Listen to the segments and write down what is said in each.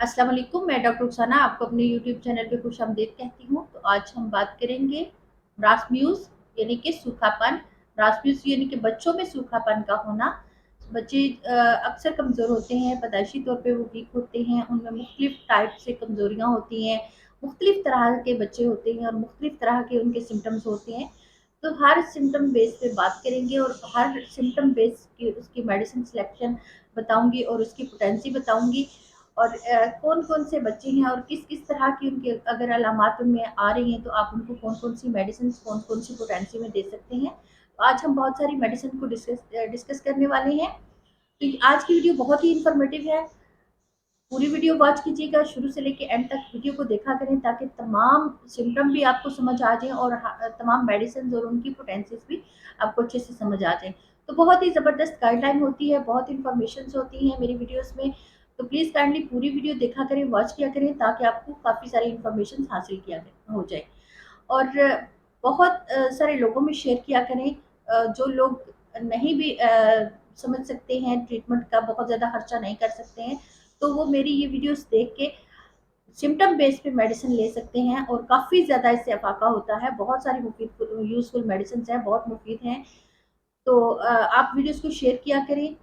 अस्सलाम वालेकुम, मैं डॉक्टर रुखसाना आपको अपने यूट्यूब चैनल पे खुशामदीद कहती हूँ। तो आज हम बात करेंगे ब्रासम्यूज़ यानी कि सूखापन। ब्रासम्यूज़ यानी कि बच्चों में सूखापन का होना। बच्चे अक्सर कमज़ोर होते हैं, पैदाइशी तौर पे वो वीक होते हैं, उनमें मुख्तलिफ टाइप से कमज़ोरियाँ होती हैं, मुख्तलिफ तरह के बच्चे होते हैं और मुख्तलिफ तरह के उनके सिम्टम्स होते हैं। तो हर सिम्टम बेस पे बात करेंगे और हर सिम्टम बेस की उसकी मेडिसिन सिलेक्शन बताऊँगी और उसकी पोटेंसी बताऊँगी और कौन-कौन से बच्चे हैं और किस-किस तरह की उनके अगर अलामात उनमें आ रही हैं, तो आप उनको कौन-कौन सी मेडिसिन्स, कौन-कौन सी पोटेंसी में दे सकते हैं। तो आज हम बहुत सारी मेडिसिन को डिस्कस करने वाले हैं। तो आज की वीडियो बहुत ही इन्फॉर्मेटिव है। पूरी वीडियो वॉच कीजिएगा, शुरू से लेके एंड तक वीडियो को देखा करें ताकि तमाम सिम्पटम भी आपको समझ आ जाएँ और तमाम मेडिसिन्स और उनकी पोटेंसीज़ भी आपको अच्छे से समझ आ जाएँ। तो बहुत ही ज़बरदस्त गाइडलाइन होती है, बहुत इन्फॉर्मेशंस होती हैं मेरी वीडियोज़ में। तो प्लीज़ काइंडली पूरी वीडियो देखा करें, वॉच किया करें ताकि आपको काफ़ी सारी इन्फॉर्मेशन हासिल किया हो जाए। और बहुत सारे लोगों में शेयर किया करें, जो लोग नहीं भी समझ सकते हैं, ट्रीटमेंट का बहुत ज़्यादा खर्चा नहीं कर सकते हैं, तो वो मेरी ये वीडियोस देख के सिम्पटम बेस पे मेडिसिन ले सकते हैं और काफ़ी ज़्यादा इससे अफाका होता है। बहुत सारी मुफीद यूज़फुल मेडिसिन हैं, बहुत मुफीद हैं। तो आप वीडियोस को शेयर किया करें।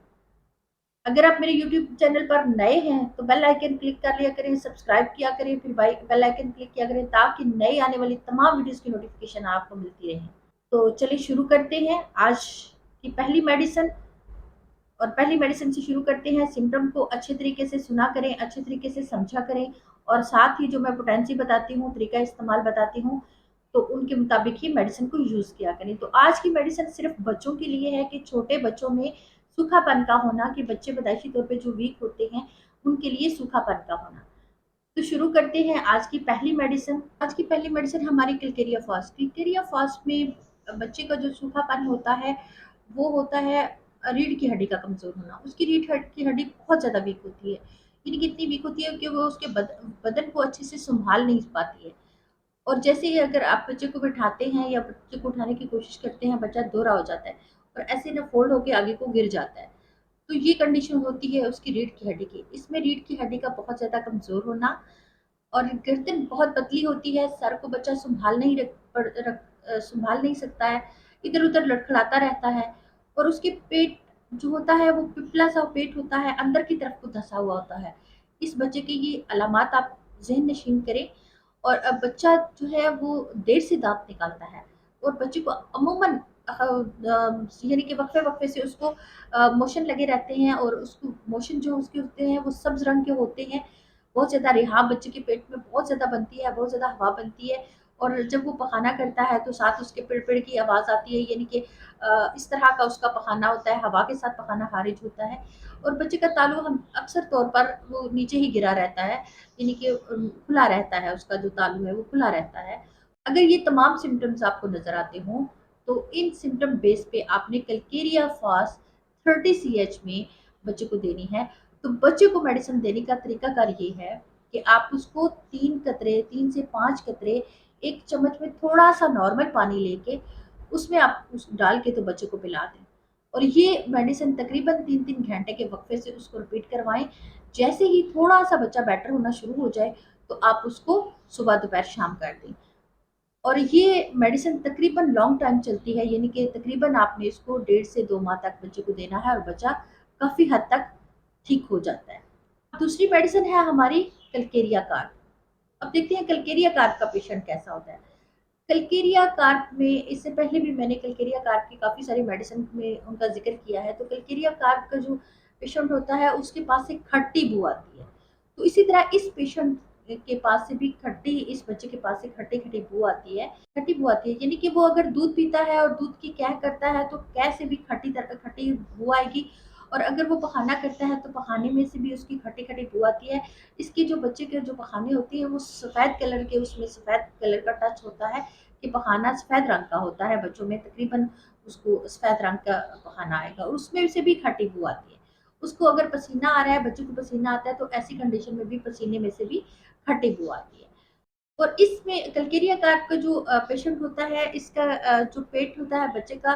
अगर आप मेरे यूट्यूब चैनल पर नए हैं तो बेल आइकन क्लिक कर लिया करें, सब्सक्राइब किया करें, फिर बेल आइकन क्लिक किया करें ताकि नई आने वाली तमाम वीडियोस की नोटिफिकेशन आपको मिलती रहे। तो चलिए शुरू करते हैं आज की पहली मेडिसिन। और पहली मेडिसिन से शुरू करते हैं। सिम्पटम को अच्छे तरीके से सुना करें, अच्छे तरीके से समझा करें और साथ ही जो मैं पोटेंसी बताती हूँ, तरीका इस्तेमाल बताती हूँ, तो उनके मुताबिक ही मेडिसिन को यूज़ किया करें। तो आज की मेडिसिन सिर्फ बच्चों के लिए है कि छोटे बच्चों में सूखापन का होना, कि बच्चे पैदाइशी तौर पे जो वीक होते हैं, उनके लिए सूखापन का होना। तो शुरू करते हैं आज की पहली मेडिसिन। आज की पहली मेडिसिन हमारी क्लिकेरिया फास्ट। क्लिकेरिया फास्ट में बच्चे का जो सूखापन होता है, वो होता है रीढ़ की हड्डी का कमज़ोर होना। उसकी की हड्डी बहुत ज़्यादा वीक होती है। यानी कि इतनी वीक होती है कि वो उसके बदन को अच्छे से सँभाल नहीं पाती है। और जैसे ही अगर आप बच्चे को बिठाते हैं या बच्चे को उठाने की कोशिश करते हैं, बच्चा दोहरा हो जाता है और ऐसे ना फ़ोल्ड होके आगे को गिर जाता है। तो ये कंडीशन होती है उसकी रीढ़ की हड्डी की। इसमें रीढ़ की हड्डी का बहुत ज़्यादा कमज़ोर होना और गर्दन बहुत पतली होती है, सर को बच्चा सँभाल नहीं सकता है, इधर-उधर लड़खड़ाता रहता है और उसके पेट जो होता है वो पिपला-सा पेट होता है, अंदर की तरफ को धँसा हुआ होता है। इस बच्चे के ये अलामात आप ज़हन नशीन करें। और बच्चा जो है वो देर से दाँत निकालता है और बच्चे को अमूमन यानी कि वक़्फ़े-वक़्फ़े से उसको मोशन लगे रहते हैं और उसको मोशन जो उसके होते हैं वो सब्ज़ रंग के होते हैं। बहुत ज़्यादा रिहा बच्चे के पेट में बहुत ज़्यादा बनती है, बहुत ज़्यादा हवा बनती है और जब वो पखाना करता है तो साथ उसके पिड़-पिड़ की आवाज़ आती है, यानी कि इस तरह का उसका पखाना होता है, हवा के साथ पखाना खारिज होता है और बच्चे का तालू हम अक्सर तौर पर वो नीचे ही गिरा रहता है, यानी कि खुला रहता है, उसका जो तालू है वो खुला रहता है। अगर ये तमाम सिम्पटम्स आपको नज़र आते हों, तो इन सिम्पटम बेस पे आपने कैलकेरिया फास्ट 30 सीएच में बच्चे को देनी है। तो बच्चे को मेडिसिन देने का तरीकाकार ये है कि आप उसको 3 कतरे, 3 से 5 कतरे 1 चम्मच में थोड़ा-सा नॉर्मल पानी लेके उसमें आप उस डाल के तो बच्चे को पिला दें। और ये मेडिसिन तकरीबन 3-3 घंटे के वक़्फ़े से उसको रिपीट करवाएँ। जैसे ही थोड़ा-सा बच्चा बेटर होना शुरू हो जाए, तो आप उसको सुबह, दोपहर, शाम कर दें। और ये मेडिसिन तकरीबन लॉन्ग टाइम चलती है, यानी कि तकरीबन आपने इसको 1.5 से 2 माह तक बच्चे को देना है और बच्चा काफ़ी हद तक ठीक हो जाता है। दूसरी मेडिसिन है हमारी कैलकेरिया कार्प। अब देखते हैं कैलकेरिया कार्प का पेशेंट कैसा होता है। कैलकेरिया कार्प में इससे पहले भी मैंने कैलकेरिया कार्प की काफ़ी सारी मेडिसिन में उनका ज़िक्र किया है। तो कैलकेरिया कार्प का जो पेशेंट होता है उसके पास से खट्टी बू आती है। तो इसी तरह इस पेशेंट के पास से भी खट्टी इस बच्चे के पास से खट्टी-खट्टी बू आती है। खट्टी बू आती है, यानी कि वो अगर दूध पीता है और दूध की कैं करता है तो कैं से भी खट्टी बू आएगी और अगर वो पखाना करता है तो पखाने में से भी उसकी खट्टी-खट्टी बू आती है। इसके जो बच्चे के जो पखाने होते हैं वो सफ़ेद कलर के, उसमें सफ़ेद कलर का टच होता है कि पखाना सफ़ेद रंग का होता है। बच्चों में तकरीबन उसको सफ़ेद रंग का पखाना आएगा और उसमें से भी खट्टी बू आती है। उसको अगर पसीना आ रहा है, बच्चे को पसीना आता है तो ऐसी कंडीशन में भी पसीने में से भी खट्टी बू आती है। और इसमें कैलकेरिया कार्प का जो पेशेंट होता है, इसका जो पेट होता है बच्चे का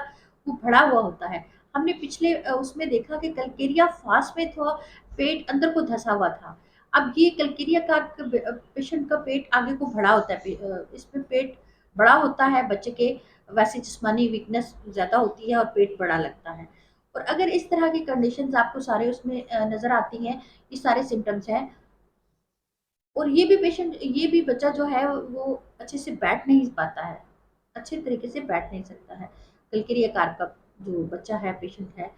वो भरा हुआ होता है। हमने पिछले उसमें देखा कि कैलकेरिया फास्ट में था, पेट अंदर को धँसा हुआ था। अब ये कलकेरिया का पेशेंट का पेट आगे को बड़ा होता है, इसमें पेट बड़ा होता है बच्चे के, वैसे जिस्मानी वीकनेस ज़्यादा होती है और पेट बड़ा लगता है। और अगर इस तरह की कंडीशंस आपको सारे उसमें नज़र आती हैं, ये सारे सिम्पटम्स हैं, और ये भी बच्चा जो है वो अच्छे से बैठ नहीं पाता है, अच्छे तरीके से बैठ नहीं सकता है। कलकेरिया कार का जो बच्चा है, पेशेंट है,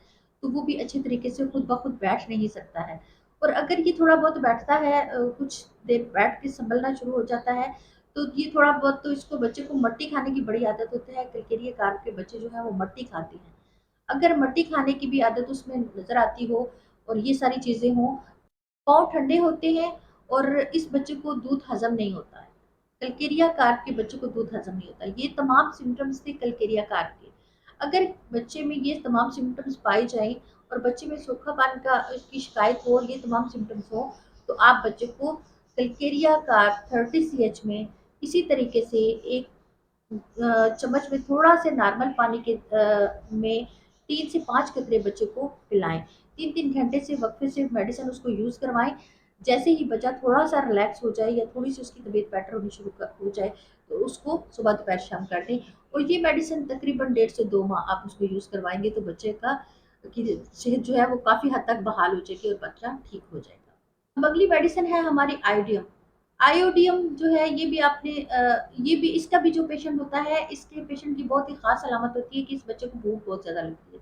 तो वो भी अच्छे तरीके से खुद ब खुद बैठ नहीं सकता है। और अगर ये थोड़ा बहुत बैठता है, कुछ देर बैठ के सँभलना शुरू हो जाता है, तो ये थोड़ा बहुत तो इसको बच्चे को मट्टी खाने की बड़ी आदत होती है। कलकेरिया कार के बच्चे जो हैं वो मट्टी खाते हैं। अगर मट्टी खाने की भी आदत उसमें नज़र आती हो और ये सारी चीज़ें हों, पाँव ठंडे होते हैं और इस बच्चे को दूध हज़म नहीं होता है। कलकेरिया कार के बच्चों को दूध हज़म नहीं होता। ये तमाम सिम्पटम्स थे कलकेरिया कार के। अगर बच्चे में ये तमाम सिम्पटम्स पाए जाएँ और बच्चे में सूखापन की शिकायत हो और ये तमाम सिम्पटम्स हो, तो आप बच्चे को कलकेरिया कार 30 सीएच में इसी तरीके से एक चम्मच में थोड़ा से नॉर्मल पानी के में 3 से 5 कतरे बच्चे को पिलाएँ। 3-3 घंटे से वक़्फ़े से मेडिसिन उसको यूज़ करवाएँ। जैसे ही बच्चा थोड़ा-सा रिलैक्स हो जाए या थोड़ी-सी उसकी तबीयत बेटर होनी शुरू हो जाए, तो उसको सुबह, दोपहर, शाम कर दें। और ये मेडिसिन तकरीबन 1.5 से 2 माह आप उसको यूज़ करवाएँगे तो बच्चे का की सेहत जो है वो काफ़ी हद तक बहाल हो जाएगी और बच्चा ठीक हो जाएगा। अब अगली मेडिसिन है हमारी आयोडियम। आयोडियम जो है ये भी ये भी इसका भी जो पेशेंट होता है, इसके पेशेंट की बहुत ही ख़ास अलामत होती है कि इस बच्चे को भूख बहुत ज़्यादा लगती है।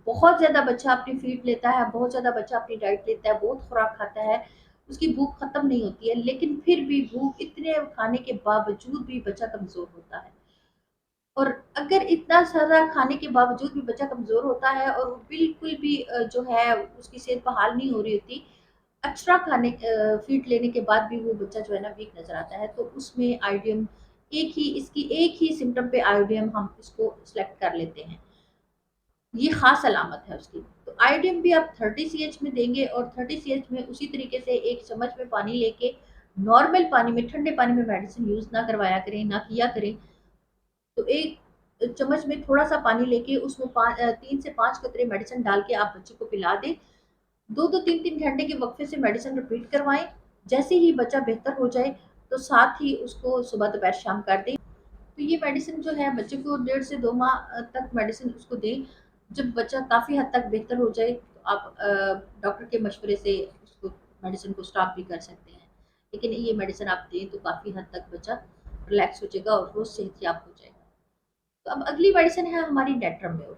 बहुत ज़्यादा बच्चा अपनी फ़ीड लेता है, बहुत ज़्यादा बच्चा अपनी डाइट लेता है, बहुत खुराक खाता है, उसकी भूख खत्म नहीं होती है, लेकिन फिर भी भूख इतने खाने के बावजूद भी बच्चा कमज़ोर होता है। और अगर इतना सारा खाने के बावजूद भी बच्चा कमज़ोर होता है और वो बिल्कुल भी जो है उसकी सेहत बहाल नहीं हो रही होती, एक्स्ट्रा फीड लेने के बाद भी वो बच्चा जो है ना वीक नज़र आता है, तो उसमें आयोडियम एक ही सिम्पटम पे आयोडियम हम इसको सेलेक्ट कर लेते हैं। ये ख़ास अलामत है उसकी। तो आयोडीन भी आप 30 सीएच में देंगे और 30 सीएच में उसी तरीके से 1 चम्मच में पानी लेके नॉर्मल पानी में, ठंडे पानी में मेडिसिन यूज़ ना करवाया करें, ना किया करें। तो 1 चम्मच में थोड़ा-सा पानी लेके उसमें 3 से 5 कतरे मेडिसिन डाल के आप बच्चे को पिला दें। 2-2 3-3 घंटे के वक़्फ़े से मेडिसिन रिपीट करवाएँ। जैसे ही बच्चा बेहतर हो जाए, तो साथ ही उसको सुबह, दोपहर, शाम कर दें। तो ये मेडिसिन जो है बच्चे को 1.5 से 2 माह तक मेडिसिन उसको दें। जब बच्चा काफ़ी हद तक बेहतर हो जाए तो आप डॉक्टर के मशवरे से उसको मेडिसिन को स्टॉप भी कर सकते हैं। लेकिन ये मेडिसिन आप दें तो काफ़ी हद तक बच्चा रिलैक्स हो जाएगा और वो सेहतयाब हो जाएगा। तो अब अगली मेडिसिन है हमारी नेट्रम्योर।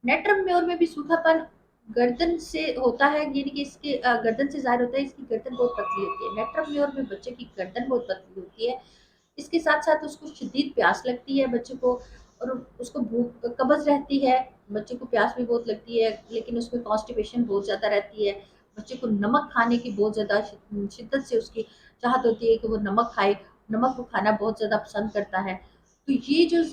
नेट्रम्योर में भी सूखापन गर्दन से होता है, यानी कि इसके गर्दन से ज़ाहिर होता है, इसकी गर्दन बहुत पतली होती है। नेट्रम्योर में बच्चे की गर्दन बहुत पतली होती है। इसके साथ-साथ उसको शदीद प्यास लगती है बच्चे को, और उसको भूख कब्ज़ रहती है, बच्चे को प्यास भी बहुत लगती है, लेकिन उसमें कॉन्स्टिपेशन बहुत ज़्यादा रहती है। बच्चे को नमक खाने की बहुत ज़्यादा शिद्दत से उसकी चाहत होती है कि वो नमक खाए, नमक को खाना बहुत ज़्यादा पसंद करता है। तो ये जो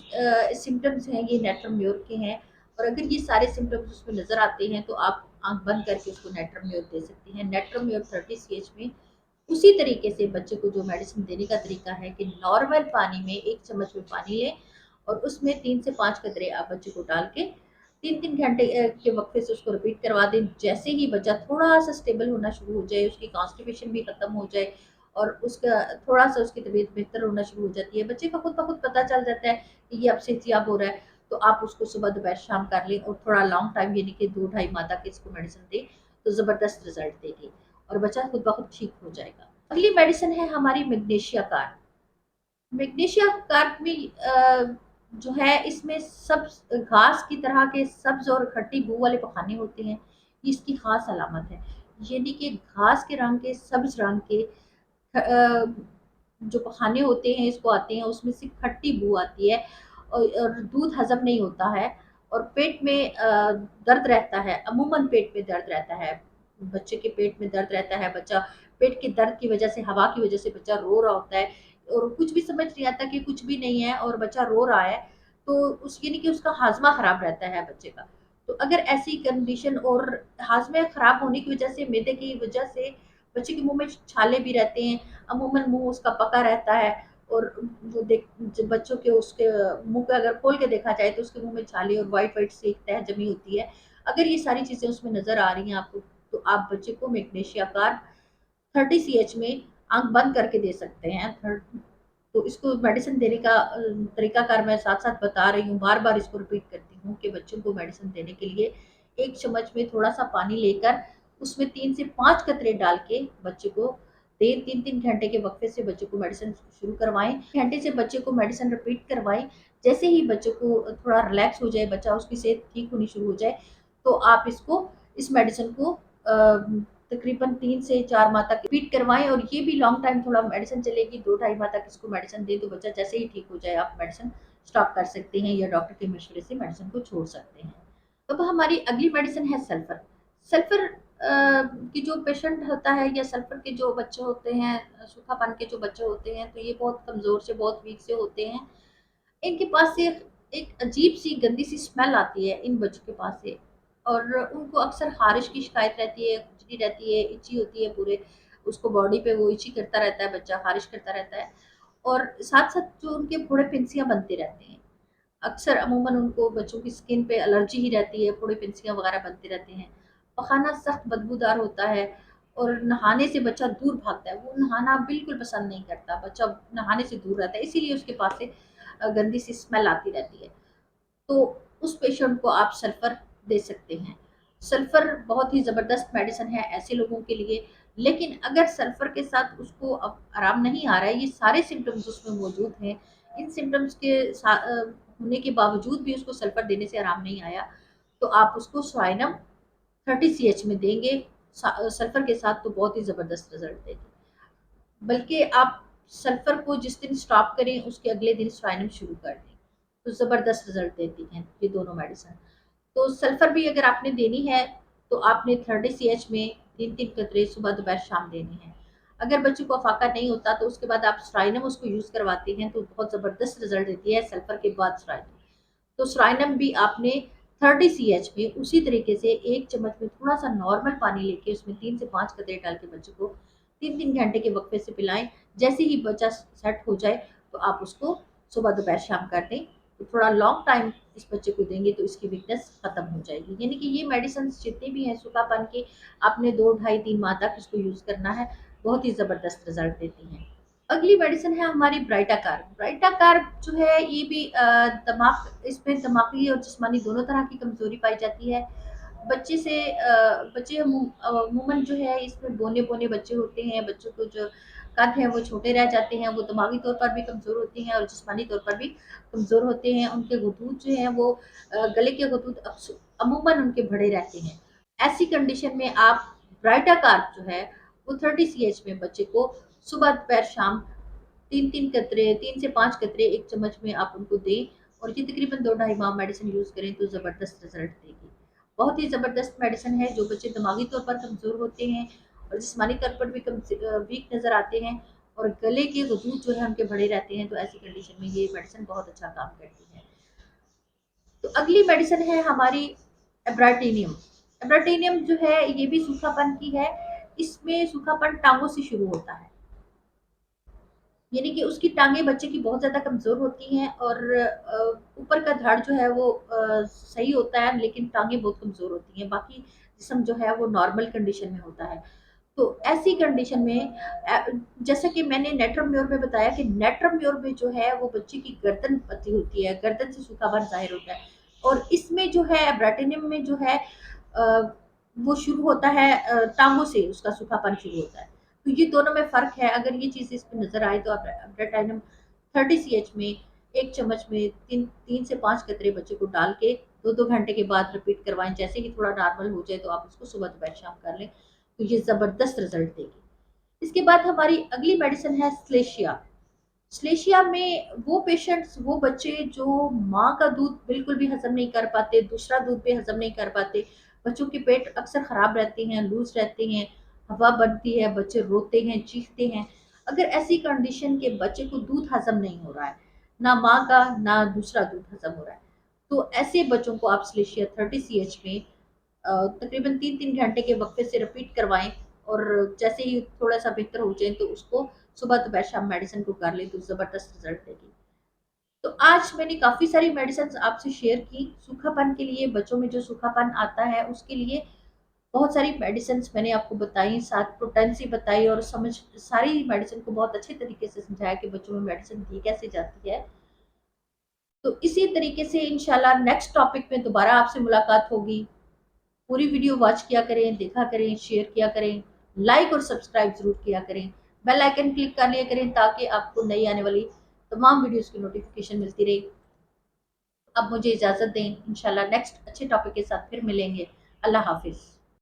सिम्पटम्स हैं ये नेट्रम्योर के हैं, और अगर ये सारे सिम्पटम्स उसमें नज़र आते हैं तो आप आँख बंद करके उसको नेट्रम्योर दे सकती हैं। नेट्रम्योर 30 सीएच में उसी तरीके से बच्चे को जो मेडिसिन देने का तरीका है कि नॉर्मल पानी में 1 चम्मच में पानी लें और उसमें 3 से 5 कतरे आप बच्चे को डाल के 3-3 घंटे के वक़्फ़े से उसको रिपीट करवा दें। जैसे ही बच्चा थोड़ा-सा स्टेबल होना शुरू हो जाए, उसकी कॉन्स्टिपेशन भी खत्म हो जाए और उसका थोड़ा-सा उसकी तबीयत बेहतर होना शुरू हो जाती है। बच्चे को खुद ब खुद पता चल जाता है कि ये अब सेहतियाब हो रहा है, तो आप उसको सुबह, दोपहर, शाम कर लें और थोड़ा लॉन्ग टाइम यानी कि 2 ढाई माह तक इसको मेडिसिन दें, तो ज़बरदस्त रिज़ल्ट देगी और बच्चा खुद ब खुद ठीक हो जाएगा। अगली मेडिसिन है हमारी मैग्नीशिया कार्ब। मैग्नीशिया कार्ब में जो है इसमें सब घास की तरह के सब्ज और खट्टी बू वाले पखाने होते हैं, ये इसकी खास अलामत है। यानी कि घास के रंग के, सब्ज रंग के जो पखाने होते हैं इसको आते हैं, उसमें से खट्टी बू आती है और दूध हजम नहीं होता है और पेट में दर्द रहता है, अमूमन पेट में दर्द रहता है, बच्चे के पेट में दर्द रहता है, बच्चा पेट के दर्द की वजह से, हवा की वजह से बच्चा रो रहा होता है और कुछ भी समझ नहीं आता कि कुछ भी नहीं है और बच्चा रो रहा है, तो उस यानी कि उसका हाजमा खराब रहता है बच्चे का। तो अगर ऐसी कंडीशन और हाजमे खराब होने की वजह से, मैदे की वजह से बच्चे के मुंह में छाले भी रहते हैं, अमूमन मुंह उसका पका रहता है और वो देख जब बच्चों के उसके मुंह पे अगर खोल के देखा जाए तो उसके मुंह में छाले और वाइट वाइट सी एक तह जमी होती है। अगर ये सारी चीजें उसमें नजर आ रही हैं आपको, तो आप बच्चे को मैग्नीशिया कार्ब 30 CH में आंख बंद करके दे सकते हैं। तो इसको मेडिसिन देने का तरीकाकार मैं साथ साथ बता रही हूँ, बार बार इसको रिपीट करती हूँ कि बच्चों को मेडिसिन देने के लिए एक चम्मच में थोड़ा सा पानी लेकर उसमें 3 से 5 कतरे डाल के बच्चे को दे। 3-3 घंटे के वक्फे से बच्चे को मेडिसिन शुरू करवाएं, घंटे से बच्चे को मेडिसिन रिपीट करवाएं। जैसे ही बच्चे को थोड़ा रिलैक्स हो जाए, बच्चा उसकी सेहत ठीक होनी शुरू हो जाए, तो आप इसको इस मेडिसिन को तकरीबन 3 से 4 माह तक रिपीट करवाएं। और ये भी लॉन्ग टाइम थोड़ा मेडिसिन चलेगी, 2-2.5 माह तक इसको मेडिसिन दें, तो बच्चा जैसे ही ठीक हो जाए आप मेडिसिन स्टॉप कर सकते हैं या डॉक्टर के मशवरे से मेडिसिन को छोड़ सकते हैं। अब हमारी अगली मेडिसिन है सल्फर। सल्फर की जो पेशेंट होता है या सल्फर के जो बच्चे होते हैं, सूखापन के जो बच्चे होते हैं, तो ये बहुत कमज़ोर से, बहुत वीक से होते हैं। इनके पास से एक अजीब सी गंदी सी स्मेल आती है इन बच्चों के पास से। और उनको अक्सर खारिश की शिकायत रहती है, खुजली रहती है, इची होती है पूरे उसको बॉडी पे, वो इची करता रहता है बच्चा, खारिश करता रहता है। और साथ साथ जो उनके फोड़े फिंसियाँ बनते रहते हैं, अक्सर अमूमन उनको बच्चों की स्किन पे एलर्जी ही रहती है, फोड़े फिंसियाँ वगैरह बनते रहते हैं। पखाना सख्त बदबूदार होता है और नहाने से बच्चा दूर भागता है, वो नहाना बिल्कुल पसंद नहीं करता, बच्चा नहाने से दूर रहता है, इसीलिए उसके पास से गंदी सी स्मेल आती रहती है। तो उस पेशेंट को आप सल्फर दे सकते हैं। सल्फर बहुत ही ज़बरदस्त मेडिसिन है ऐसे लोगों के लिए। लेकिन अगर सल्फर के साथ उसको अब आराम नहीं आ रहा है, ये सारे सिम्टम्स उसमें मौजूद हैं, इन सिम्टम्स के होने के बावजूद भी उसको सल्फर देने से आराम नहीं आया, तो आप उसको स्वाइनम 30 CH में देंगे सल्फर के साथ, तो बहुत ही ज़बरदस्त रिजल्ट देगी। बल्कि आप सल्फर को जिस दिन स्टॉप करें उसके अगले दिन स्वाइनम शुरू कर दें, तो ज़बरदस्त रिजल्ट देती हैं ये दोनों मेडिसिन। तो सल्फर भी अगर आपने देनी है तो आपने 30 CH में 3-3 कतरे सुबह दोपहर शाम देने हैं। अगर बच्चे को अफाका नहीं होता तो उसके बाद आप स्ट्राइनम उसको यूज़ करवाते हैं, तो बहुत ज़बरदस्त रिजल्ट देती है सल्फर के बाद स्ट्राइनम। तो स्ट्राइनम भी आपने 30 CH में उसी तरीके से एक चम्मच में थोड़ा सा नॉर्मल पानी लेके उसमें 3 से 5 कतरे डाल के बच्चे को 3-3 घंटे के वक्फे से पिलाएं। जैसे ही बच्चा सेट हो जाए तो आप उसको सुबह दोपहर शाम कर दें, तो थोड़ा लॉन्ग टाइम इस बच्चे को देंगे तो इसकी वीकनेस खत्म हो जाएगी। यानी कि ये मेडिसिन जितनी भी हैं सूखापन की, आपने 2 ढाई 3 माह तक इसको यूज़ करना है, बहुत ही ज़बरदस्त रिजल्ट देती हैं। अगली मेडिसिन है हमारी ब्राइटाकार। ब्राइटाकार जो है ये भी दिमाग, इसमें दिमागी और जिस्मानी दोनों तरह की कमजोरी पाई जाती है। बच्चे से बच्चे अमूमन जो है इसमें बोने बोने बच्चे होते हैं, बच्चों को जो कद है वो छोटे रह जाते हैं, वो दिमागी तौर पर भी कमज़ोर होते हैं और जिस्मानी तौर पर भी कमज़ोर होते हैं। उनके गुदूद जो हैं वो गले के गुदूद अमूमन उनके बड़े रहते हैं। ऐसी कंडीशन में आप ब्राइटाकार जो है वो 30 CH में बच्चे को सुबह दोपहर शाम 3-3 कतरे, 3 से 5 कतरे एक चम्मच में आप उनको दें, और ये तकरीबन 2 ढाई माह मेडिसिन यूज़ करें तो ज़बरदस्त रिजल्ट देगी। बहुत ही ज़बरदस्त मेडिसिन है, जो बच्चे दिमागी तौर पर कमज़ोर होते हैं और जिस्मानी तौर पर भी वीक नज़र आते हैं और गले के वजूद जो है उनके बड़े रहते हैं, तो ऐसी कंडीशन में ये मेडिसिन बहुत अच्छा काम करती है। तो अगली मेडिसिन है हमारी एब्राटीनियम। एब्राटीनियम जो है ये भी सूखापन की है। इसमें सूखापन टांगों से शुरू होता है, यानी कि उसकी टांगे बच्चे की बहुत ज़्यादा कमज़ोर होती हैं और ऊपर का धड़ जो है वो सही होता है, लेकिन टांगे बहुत कमज़ोर होती हैं, बाकी जिस्म जो है वो नॉर्मल कंडीशन में होता है। तो ऐसी कंडीशन में जैसा कि मैंने नेट्रोम्योर में बताया कि नेट्रोम्योर में जो है वो बच्चे की गर्दन पतली होती है, गर्दन से सूखापन ज़ाहिर होता है। और इसमें जो है ब्राटेनियम में जो है वो शुरू होता है टाँगों से, उसका सूखापन शुरू होता है। तो ये दोनों में फ़र्क है, अगर ये चीज़ इसमें नज़र आए तो आप ब्राटाइनम 30 CH में 1 चम्मच में 3 से 5 कतरे बच्चे को डाल के 2-2 घंटे के बाद रिपीट करवाएँ। जैसे ही थोड़ा नॉर्मल हो जाए तो आप उसको सुबह दोपहर शाम कर लें, तो ये ज़बरदस्त रिज़ल्ट देगी। इसके बाद हमारी अगली मेडिसिन है स्लेशिया। स्लेशिया में वो पेशेंट्स, वो बच्चे जो माँ का दूध बिल्कुल भी हज़म नहीं कर पाते, दूसरा दूध भी हज़म नहीं कर पाते, बच्चों के पेट अक्सर ख़राब रहते हैं, लूज़ रहते हैं, हवा बनती है, बच्चे रोते हैं, चीखते हैं। अगर ऐसी कंडीशन के बच्चे को दूध हज़म नहीं हो रहा है, ना माँ का ना दूसरा दूध हज़म हो रहा है, तो ऐसे बच्चों को आप स्लेशिया 30 CH में तकरीबन 3-3 घंटे के वक्फे से रिपीट करवाएं। और जैसे ही थोड़ा सा बेहतर हो जाए तो उसको सुबह दोपहर शाम मेडिसिन को कर लें, तो ज़बरदस्त रिजल्ट देगी। तो आज मैंने काफ़ी सारी मेडिसिन आपसे शेयर की सूखापन के लिए, बच्चों में जो सूखापन आता है उसके लिए। बहुत सारी मेडिसिन मैंने आपको बताई, साथ पोटेंसी बताई और समझ सारी मेडिसिन को बहुत अच्छे तरीके से समझाया कि बच्चों में मेडिसिन दी कैसे जाती है। तो इसी तरीके से इंशाल्लाह नेक्स्ट टॉपिक में दोबारा आपसे मुलाकात होगी। पूरी वीडियो वॉच किया करें, देखा करें, शेयर किया करें, लाइक और सब्सक्राइब जरूर किया करें, बेल आइकन क्लिक कर लिया करें ताकि आपको नई आने वाली तमाम वीडियोस की नोटिफिकेशन मिलती रहे। अब मुझे इजाजत दें, इंशाल्लाह नेक्स्ट अच्छे टॉपिक के साथ फिर मिलेंगे। अल्लाह हाफिज।